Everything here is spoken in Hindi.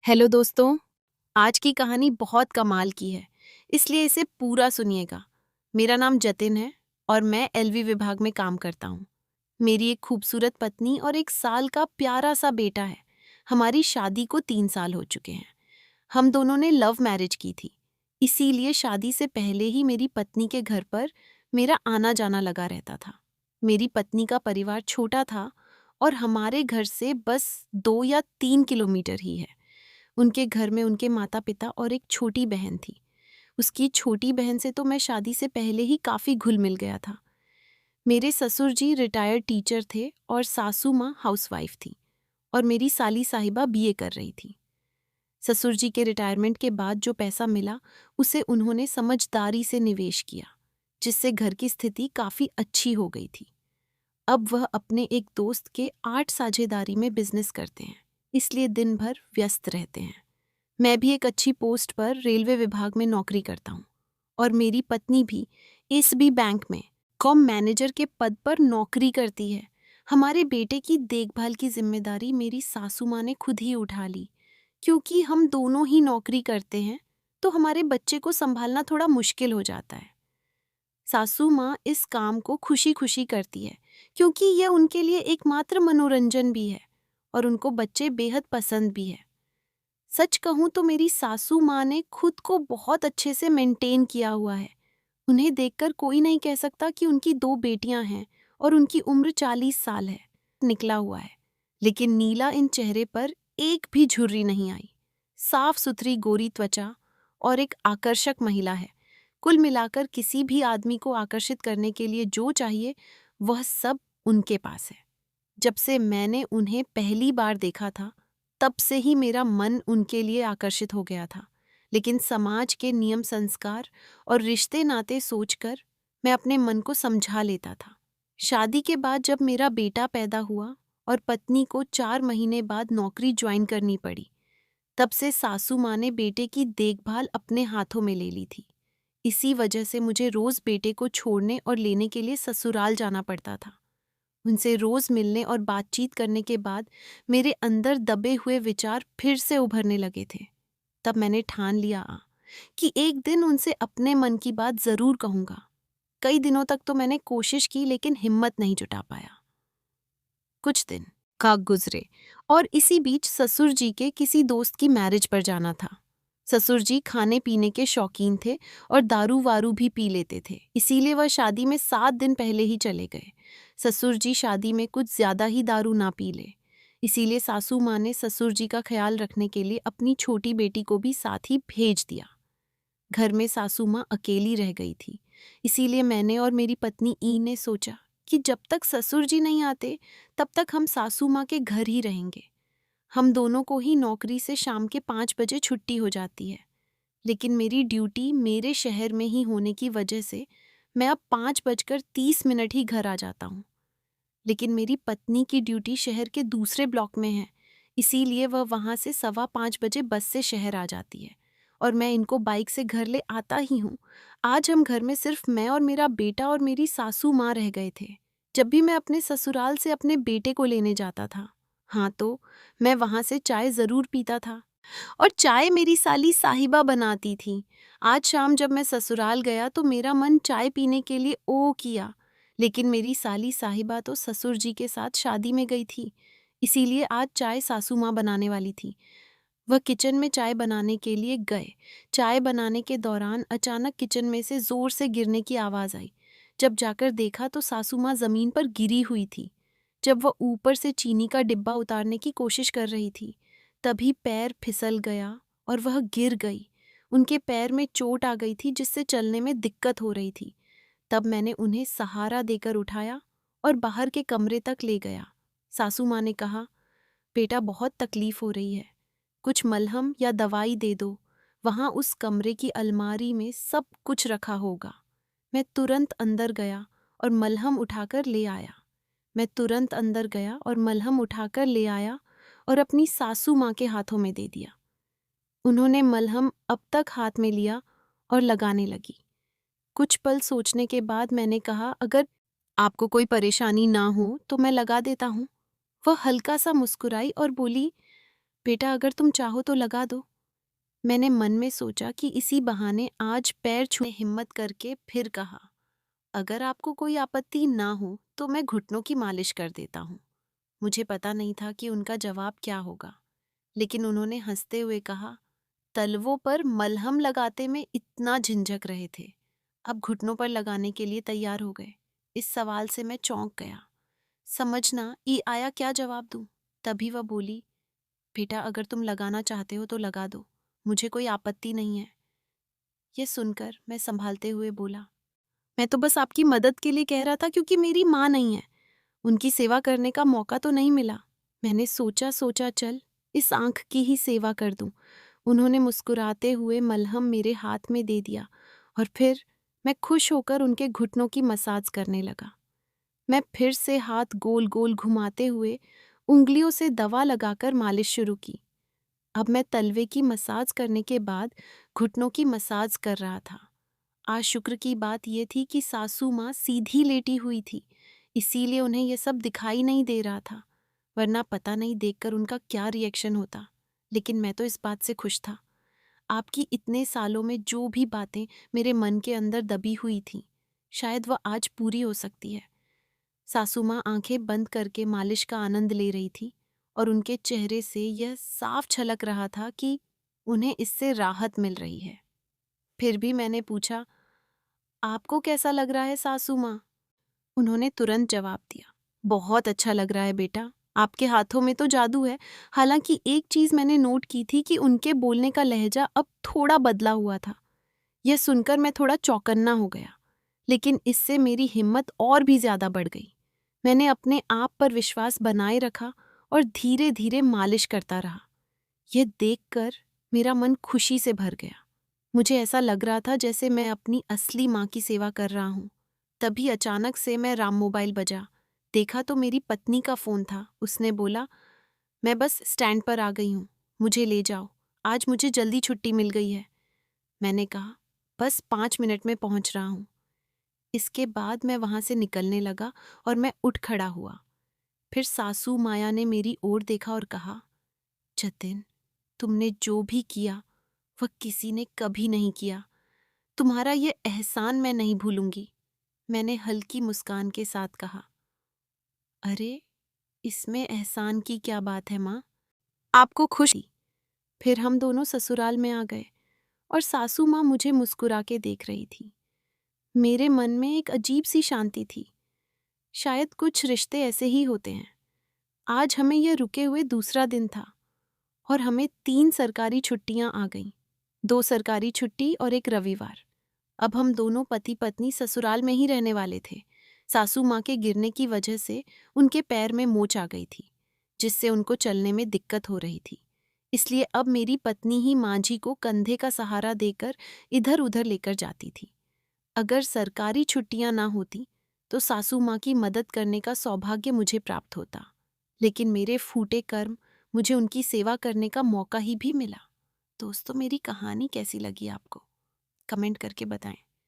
हेलो दोस्तों। आज की कहानी बहुत कमाल की है, इसलिए इसे पूरा सुनिएगा। मेरा नाम जतिन है और मैं एलवी विभाग में काम करता हूँ। मेरी एक खूबसूरत पत्नी और 1 साल का प्यारा सा बेटा है। हमारी शादी को 3 साल हो चुके हैं। हम दोनों ने लव मैरिज की थी, इसीलिए शादी से पहले ही मेरी पत्नी के घर पर मेरा आना जाना लगा रहता था। मेरी पत्नी का परिवार छोटा था और हमारे घर से बस 2 या 3 किलोमीटर ही है। उनके घर में उनके माता पिता और एक छोटी बहन थी। उसकी छोटी बहन से तो मैं शादी से पहले ही काफ़ी घुल मिल गया था। मेरे ससुर जी रिटायर्ड टीचर थे और सासू माँ हाउसवाइफ थी और मेरी साली साहिबा बीए कर रही थी। ससुर जी के रिटायरमेंट के बाद जो पैसा मिला उसे उन्होंने समझदारी से निवेश किया, जिससे घर की स्थिति काफ़ी अच्छी हो गई थी। अब वह अपने एक दोस्त के 8 साझेदारी में बिजनेस करते हैं, इसलिए दिन भर व्यस्त रहते हैं। मैं भी एक अच्छी पोस्ट पर रेलवे विभाग में नौकरी करता हूँ और मेरी पत्नी भी एसबी बैंक में कॉम मैनेजर के पद पर नौकरी करती है। हमारे बेटे की देखभाल की जिम्मेदारी मेरी सासू माँ ने खुद ही उठा ली। क्योंकि हम दोनों ही नौकरी करते हैं तो हमारे बच्चे को संभालना थोड़ा मुश्किल हो जाता है। सासू माँ इस काम को खुशी खुशी करती है, क्योंकि यह उनके लिए एकमात्र मनोरंजन भी है और उनको बच्चे बेहद पसंद भी है। सच कहूँ तो मेरी सासू माँ ने खुद को बहुत अच्छे से मेंटेन किया हुआ है। उन्हें देखकर कोई नहीं कह सकता कि उनकी 2 बेटियां हैं और उनकी उम्र 40 साल है, निकला हुआ है। लेकिन नीला इन चेहरे पर एक भी झुर्री नहीं आई। साफ सुथरी गोरी त्वचा और एक आकर्षक महिला है। कुल मिलाकर किसी भी आदमी को आकर्षित करने के लिए जो चाहिए वह सब उनके पास है। जब से मैंने उन्हें पहली बार देखा था, तब से ही मेरा मन उनके लिए आकर्षित हो गया था। लेकिन समाज के नियम संस्कार और रिश्ते नाते सोचकर मैं अपने मन को समझा लेता था। शादी के बाद जब मेरा बेटा पैदा हुआ और पत्नी को 4 महीने बाद नौकरी ज्वाइन करनी पड़ी, तब से सासू माँ ने बेटे की देखभाल अपने हाथों में ले ली थी। इसी वजह से मुझे रोज बेटे को छोड़ने और लेने के लिए ससुराल जाना पड़ता था। उनसे रोज मिलने और बातचीत करने के बाद मेरे अंदर दबे हुए विचार फिर से उभरने लगे थे। तब मैंने ठान लिया कि एक दिन उनसे अपने मन की बात जरूर कहूंगा। कई दिनों तक तो मैंने कोशिश की, लेकिन हिम्मत नहीं जुटा पाया। कुछ दिन का गुजरे और इसी बीच ससुर जी के किसी दोस्त की मैरिज पर जाना था। ससुर जी खाने पीने के शौकीन थे और दारू वारू भी पी लेते थे, इसीलिए वह शादी में 7 दिन पहले ही चले गए। ससुर जी शादी में कुछ ज्यादा ही दारू ना पी ले, इसीलिए सासू माँ ने ससुर जी का ख्याल रखने के लिए अपनी छोटी बेटी को भी साथ ही भेज दिया। घर में सासू माँ अकेली रह गई थी, इसीलिए मैंने और मेरी पत्नी ई ने सोचा कि जब तक ससुर जी नहीं आते तब तक हम सासू माँ के घर ही रहेंगे। हम दोनों को ही नौकरी से शाम के 5 बजे छुट्टी हो जाती है, लेकिन मेरी ड्यूटी मेरे शहर में ही होने की वजह से मैं अब 5:30 ही घर आ जाता हूँ। लेकिन मेरी पत्नी की ड्यूटी शहर के दूसरे ब्लॉक में है, इसीलिए वह वहाँ से 5:15 बस से शहर आ जाती है और मैं इनको बाइक से घर ले आता ही हूँ। आज हम घर में सिर्फ मैं और मेरा बेटा और मेरी सासू माँ रह गए थे। जब भी मैं अपने ससुराल से अपने बेटे को लेने जाता था, हाँ, तो मैं वहाँ से चाय ज़रूर पीता था और चाय मेरी साली साहिबा बनाती थी। आज शाम जब मैं ससुराल गया तो मेरा मन चाय पीने के लिए ओ किया, लेकिन मेरी साली साहिबा तो ससुर जी के साथ शादी में गई थी, इसीलिए आज चाय सासू माँ बनाने वाली थी। वह किचन में चाय बनाने के लिए गए। चाय बनाने के दौरान अचानक किचन में से जोर से गिरने की आवाज़ आई। जब जाकर देखा तो सासू माँ ज़मीन पर गिरी हुई थी। जब वह ऊपर से चीनी का डिब्बा उतारने की कोशिश कर रही थी, तभी पैर फिसल गया और वह गिर गई। उनके पैर में चोट आ गई थी, जिससे चलने में दिक्कत हो रही थी। तब मैंने उन्हें सहारा देकर उठाया और बाहर के कमरे तक ले गया। सासू माँ ने कहा, बेटा बहुत तकलीफ हो रही है, कुछ मलहम या दवाई दे दो, वहाँ उस कमरे की अलमारी में सब कुछ रखा होगा। मैं तुरंत अंदर गया और मलहम उठाकर ले आया। मैं तुरंत अंदर गया और मलहम उठाकर ले आया और अपनी सासू माँ के हाथों में दे दिया। उन्होंने मलहम अब तक हाथ में लिया और लगाने लगी। कुछ पल सोचने के बाद मैंने कहा, अगर आपको कोई परेशानी ना हो तो मैं लगा देता हूँ। वह हल्का सा मुस्कुराई और बोली, बेटा अगर तुम चाहो तो लगा दो। मैंने मन में सोचा कि इसी बहाने आज पैर छूने हिम्मत करके फिर कहा, अगर आपको कोई आपत्ति ना हो तो मैं घुटनों की मालिश कर देता हूँ। मुझे पता नहीं था कि उनका जवाब क्या होगा, लेकिन उन्होंने हंसते हुए कहा, तलवों पर मलहम लगाते में इतना झिंझक रहे थे, अब घुटनों पर लगाने के लिए तैयार हो गए। इस सवाल से मैं चौंक गया। समझना ई आया क्या जवाब दूं। तभी वह बोली, बेटा अगर तुम लगाना चाहते हो तो लगा दो, मुझे कोई आपत्ति नहीं है। यह सुनकर मैं संभालते हुए बोला, मैं तो बस आपकी मदद के लिए कह रहा था क्योंकि मेरी माँ नहीं है, उनकी सेवा करने का मौका तो नहीं मिला। मैंने सोचा सोचा चल इस आंख की ही सेवा कर दूं। उन्होंने मुस्कुराते हुए मलहम मेरे हाथ में दे दिया और फिर मैं खुश होकर उनके घुटनों की मसाज करने लगा। मैं फिर से हाथ गोल गोल घुमाते हुए उंगलियों से दवा लगाकर मालिश शुरू की। अब मैं तलवे की मसाज करने के बाद घुटनों की मसाज कर रहा था। आज शुक्र की बात यह थी कि सासू माँ सीधी लेटी हुई थी, इसीलिए उन्हें यह सब दिखाई नहीं दे रहा था, वरना पता नहीं देखकर उनका क्या रिएक्शन होता। लेकिन मैं तो इस बात से खुश था। आपकी इतने सालों में जो भी बातें मेरे मन के अंदर दबी हुई थीं, शायद वह आज पूरी हो सकती है। सासू माँ आंखें बंद करके मालिश का आनंद ले रही थी और उनके चेहरे से यह साफ झलक रहा था कि उन्हें इससे राहत मिल रही है। फिर भी मैंने पूछा, आपको कैसा लग रहा है सासू माँ? उन्होंने तुरंत जवाब दिया, बहुत अच्छा लग रहा है बेटा, आपके हाथों में तो जादू है। हालांकि एक चीज मैंने नोट की थी कि उनके बोलने का लहजा अब थोड़ा बदला हुआ था। यह सुनकर मैं थोड़ा चौकन्ना हो गया, लेकिन इससे मेरी हिम्मत और भी ज्यादा बढ़ गई। मैंने अपने आप पर विश्वास बनाए रखा और धीरे धीरे मालिश करता रहा। यह देखकर मेरा मन खुशी से भर गया। मुझे ऐसा लग रहा था जैसे मैं अपनी असली माँ की सेवा कर रहा हूँ। तभी अचानक से मैं राम मोबाइल बजा। देखा तो मेरी पत्नी का फ़ोन था। उसने बोला, मैं बस स्टैंड पर आ गई हूँ, मुझे ले जाओ, आज मुझे जल्दी छुट्टी मिल गई है। मैंने कहा, बस 5 मिनट में पहुँच रहा हूँ। इसके बाद मैं वहाँ से निकलने लगा और मैं उठ खड़ा हुआ। फिर सासू माया ने मेरी ओर देखा और कहा, जतिन, तुमने जो भी किया वह किसी ने कभी नहीं किया। तुम्हारा ये एहसान मैं नहीं भूलूंगी। मैंने हल्की मुस्कान के साथ कहा, अरे इसमें एहसान की क्या बात है माँ, आपको खुशी। फिर हम दोनों ससुराल में आ गए और सासू माँ मुझे मुस्कुरा के देख रही थी। मेरे मन में एक अजीब सी शांति थी। शायद कुछ रिश्ते ऐसे ही होते हैं। आज हमें यह रुके हुए दूसरा दिन था और हमें 3 सरकारी छुट्टियां आ गईं, 2 सरकारी छुट्टी और एक रविवार। अब हम दोनों पति पत्नी ससुराल में ही रहने वाले थे। सासू माँ के गिरने की वजह से उनके पैर में मोच आ गई थी, जिससे उनको चलने में दिक्कत हो रही थी। इसलिए अब मेरी पत्नी ही मांझी को कंधे का सहारा देकर इधर उधर लेकर जाती थी। अगर सरकारी छुट्टियां ना होती तो सासू माँ की मदद करने का सौभाग्य मुझे प्राप्त होता, लेकिन मेरे फूटे कर्म मुझे उनकी सेवा करने का मौका ही भी मिला। दोस्तों, मेरी कहानी कैसी लगी आपको? कमेंट करके बताएं।